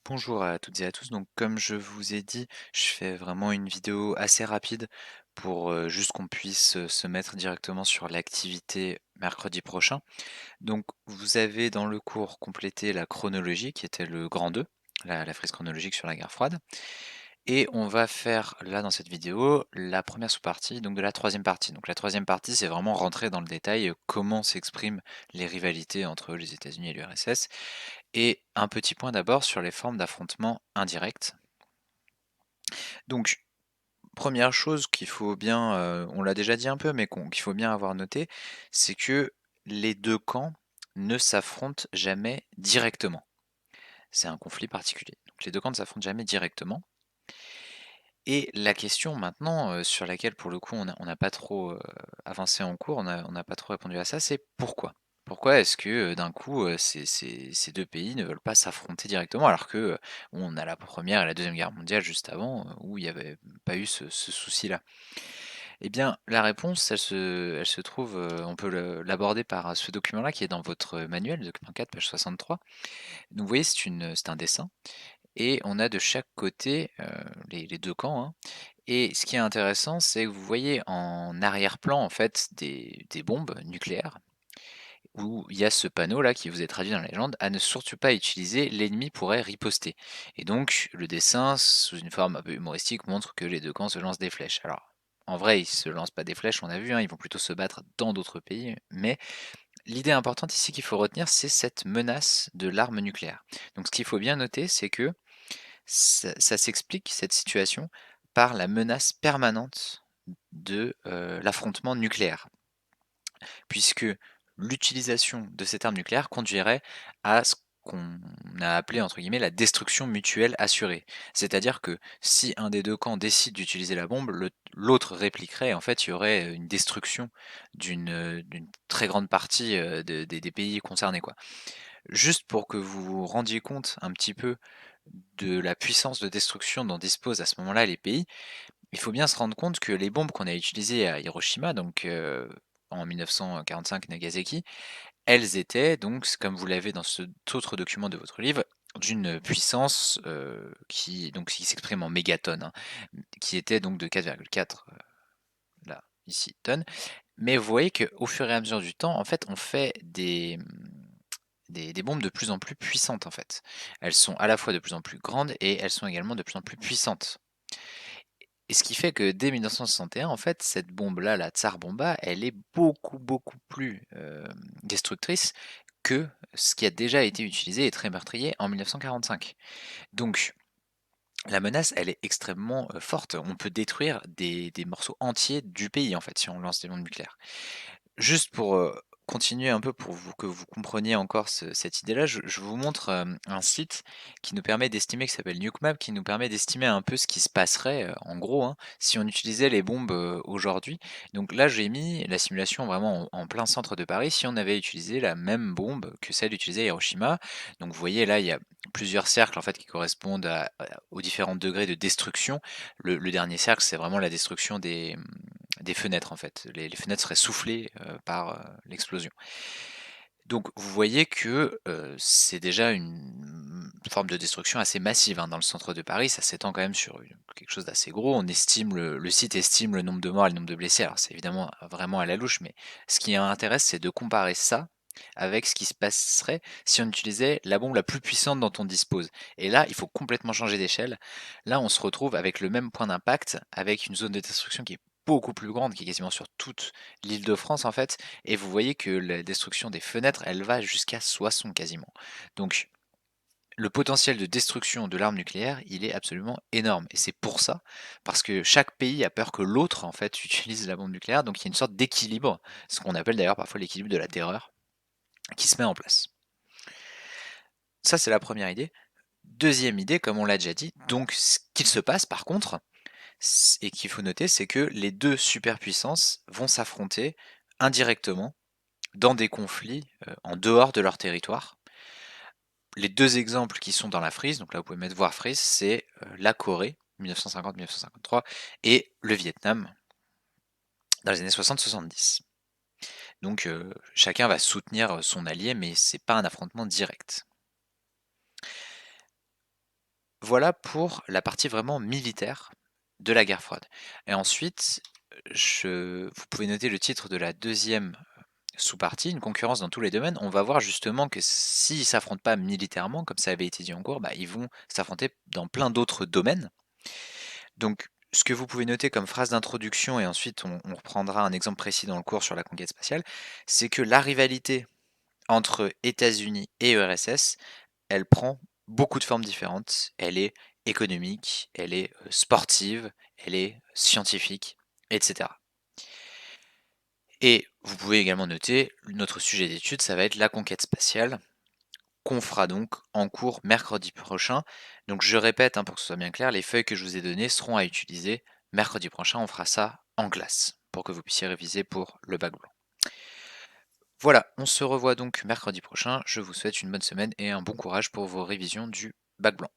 Bonjour à toutes et à tous. Donc, comme je vous ai dit, je fais vraiment une vidéo assez rapide pour juste qu'on puisse se mettre directement sur l'activité mercredi prochain. Donc, vous avez dans le cours complété la chronologie qui était le grand 2, la frise chronologique sur la guerre froide. Et on va faire là dans cette vidéo la première sous-partie, donc de la troisième partie. Donc la troisième partie, c'est vraiment rentrer dans le détail comment s'expriment les rivalités entre les États-Unis et l'URSS. Et un petit point d'abord sur les formes d'affrontements indirects. Donc, première chose qu'il faut bien, on l'a déjà dit un peu, mais qu'il faut bien avoir noté, c'est que les deux camps ne s'affrontent jamais directement. C'est un conflit particulier. Donc les deux camps ne s'affrontent jamais directement. Et la question maintenant, sur laquelle pour le coup on n'a pas trop avancé en cours, on n'a pas trop répondu à ça, c'est pourquoi? Pourquoi est-ce que d'un coup ces deux pays ne veulent pas s'affronter directement alors que on a la Première et la Deuxième Guerre mondiale juste avant où il n'y avait pas eu ce souci-là? Eh bien, la réponse, elle se trouve, on peut l'aborder par ce document-là qui est dans votre manuel, document 4, page 63. Donc vous voyez, c'est un dessin et on a de chaque côté les deux camps, hein. Et ce qui est intéressant, c'est que vous voyez en arrière-plan en fait des bombes nucléaires où il y a ce panneau là qui vous est traduit dans la légende à ne surtout pas utiliser, l'ennemi pourrait riposter. Et donc le dessin, sous une forme un peu humoristique, montre que les deux camps se lancent des flèches. Alors en vrai, ils se lancent pas des flèches, on a vu, hein, ils vont plutôt se battre dans d'autres pays, mais l'idée importante ici qu'il faut retenir, c'est cette menace de l'arme nucléaire. Donc ce qu'il faut bien noter, c'est que ça s'explique, cette situation, par la menace permanente de l'affrontement nucléaire. Puisque l'utilisation de cette arme nucléaire conduirait à ce qu'on a appelé entre guillemets la destruction mutuelle assurée. C'est-à-dire que si un des deux camps décide d'utiliser la bombe, l'autre répliquerait, et en fait il y aurait une destruction d'une très grande partie des pays concernés, quoi. Juste pour que vous vous rendiez compte un petit peu de la puissance de destruction dont disposent à ce moment-là les pays, il faut bien se rendre compte que les bombes qu'on a utilisées à Hiroshima, donc en 1945 Nagasaki, elles étaient donc, comme vous l'avez dans cet autre document de votre livre, d'une puissance qui s'exprime en mégatonnes, hein, qui était donc de 4,4 là, ici, tonnes. Mais vous voyez qu'au fur et à mesure du temps, en fait, on fait des bombes de plus en plus puissantes, en fait. Elles sont à la fois de plus en plus grandes et elles sont également de plus en plus puissantes. Et ce qui fait que dès 1961, en fait, cette bombe-là, la Tsar Bomba, elle est beaucoup, beaucoup plus destructrice que ce qui a déjà été utilisé et très meurtrier en 1945. Donc, la menace, elle est extrêmement forte. On peut détruire des morceaux entiers du pays, en fait, si on lance des bombes nucléaires. Juste pour continuer un peu, pour que vous compreniez encore cette idée-là, je vous montre un site qui nous permet d'estimer, qui s'appelle NukeMap, qui nous permet d'estimer un peu ce qui se passerait, en gros, hein, si on utilisait les bombes aujourd'hui. Donc là, j'ai mis la simulation vraiment en plein centre de Paris, si on avait utilisé la même bombe que celle utilisée à Hiroshima. Donc vous voyez là, il y a plusieurs cercles en fait qui correspondent aux différents degrés de destruction. Le dernier cercle, c'est vraiment la destruction des fenêtres en fait. Les fenêtres seraient soufflées par l'explosion. Donc vous voyez que c'est déjà une forme de destruction assez massive, hein, dans le centre de Paris. Ça s'étend quand même sur quelque chose d'assez gros. On estime le site estime le nombre de morts et le nombre de blessés. Alors c'est évidemment vraiment à la louche, mais ce qui intéresse, c'est de comparer ça avec ce qui se passerait si on utilisait la bombe la plus puissante dont on dispose. Et là, il faut complètement changer d'échelle. Là, on se retrouve avec le même point d'impact, avec une zone de destruction qui est beaucoup plus grande, qui est quasiment sur toute l'île de France en fait, et vous voyez que la destruction des fenêtres, elle va jusqu'à Soissons quasiment. Donc le potentiel de destruction de l'arme nucléaire, il est absolument énorme. Et c'est pour ça, parce que chaque pays a peur que l'autre en fait utilise la bombe nucléaire, donc il y a une sorte d'équilibre, ce qu'on appelle d'ailleurs parfois l'équilibre de la terreur, qui se met en place. Ça c'est la première idée. Deuxième idée, comme on l'a déjà dit, donc ce qu'il se passe par contre, et qu'il faut noter, c'est que les deux superpuissances vont s'affronter indirectement dans des conflits en dehors de leur territoire. Les deux exemples qui sont dans la frise, donc là vous pouvez mettre voir frise, c'est la Corée, 1950-1953, et le Vietnam, dans les années 60-70. Donc chacun va soutenir son allié, mais c'est pas un affrontement direct. Voilà pour la partie vraiment militaire de la guerre froide. Et ensuite, vous pouvez noter le titre de la deuxième sous-partie, une concurrence dans tous les domaines. On va voir justement que s'ils s'affrontent pas militairement, comme ça avait été dit en cours, bah, ils vont s'affronter dans plein d'autres domaines. Donc, ce que vous pouvez noter comme phrase d'introduction, et ensuite on reprendra un exemple précis dans le cours sur la conquête spatiale, c'est que la rivalité entre États-Unis et URSS, elle prend beaucoup de formes différentes. Elle est économique, elle est sportive, elle est scientifique, etc. Et vous pouvez également noter, notre sujet d'étude, ça va être la conquête spatiale, qu'on fera donc en cours mercredi prochain. Donc je répète, hein, pour que ce soit bien clair, les feuilles que je vous ai données seront à utiliser mercredi prochain. On fera ça en classe pour que vous puissiez réviser pour le bac blanc. Voilà, on se revoit donc mercredi prochain. Je vous souhaite une bonne semaine et un bon courage pour vos révisions du bac blanc.